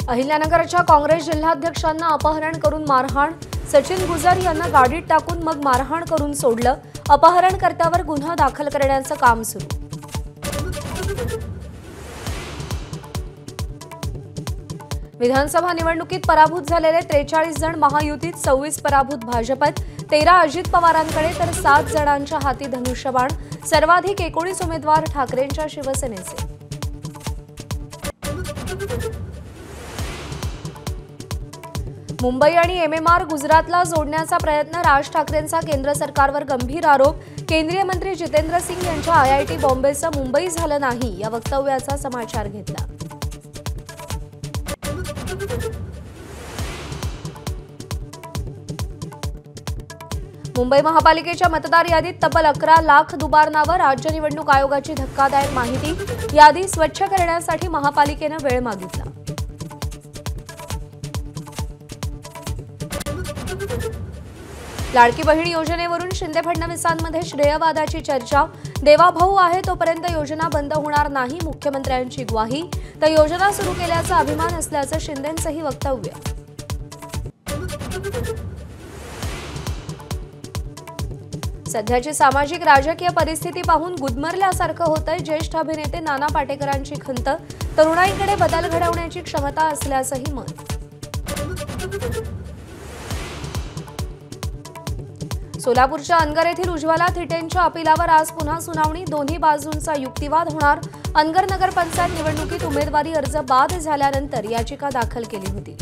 अहिल्यानगरच्या काँग्रेस जिल्हाध्यक्षांना अपहरण करून मारहाण। सचिन गुजर यांना गाडीत टाकून मग मारहाण करून सोडलं। अपहरणकर्त्यावर गुन्हा दाखल करण्याचं काम सुरू। विधानसभा निवडणुकीत पराभूत झालेले 43 जण महायुतीत, 26 पराभूत भाजपत, 13 अजित पवारांकडे तर 7 जणांच्या हाती धनुष्यबाण। सर्वाधिक 19 उमेदवार ठाकरेंच्या शिवसेनेचे। मुंबई आणि एमएमआर गुजरातला जोडण्याचा प्रयत्न, राज ठाकरेंचा केंद्र सरकारवर गंभीर आरोप। केंद्रीय मंत्री जितेंद्र सिंग यांच्या आयआयटी बॉम्बेचं मुंबई झालं नाही या वक्तव्याचा समाचार घेतला। मुंबई महापालिकेच्या मतदार यादीत तब्बल 11 लाख दुबारनावं। राज्य निवडणूक आयोगाची धक्कादायक माहिती। यादी स्वच्छ करण्यासाठी महापालिकेनं वेळ मागितला। लाडकी बहीण योजनेवरून शिंदे फडणवीसांमध्ये श्रेयवादाची चर्चा। देवाभाऊ आहे तोपर्यंत योजना बंद होणार नाही, मुख्यमंत्र्यांची ग्वाही। तर योजना सुरू केल्याचा अभिमान असल्याचं शिंदेंचंही वक्तव्य। सध्याची सामाजिक राजकीय परिस्थिती पाहून गुदमरल्यासारखं होतंय। ज्येष्ठ अभिनेते नाना पाटेकरांची खंत। तरुणाईकडे बदल घडवण्याची क्षमता असल्याचंही मत। सोलापूरच्या अनगर येथील उज्ज्वला थिटेंच्या अपिलावर आज पुन्हा सुनावणी। दोन्ही बाजूंचा युक्तिवाद होणार। अनगर नगरपंचायत निवडणुकीत उमेदवारी अर्ज बाद झाल्यानंतर याचिका दाखल केली होती।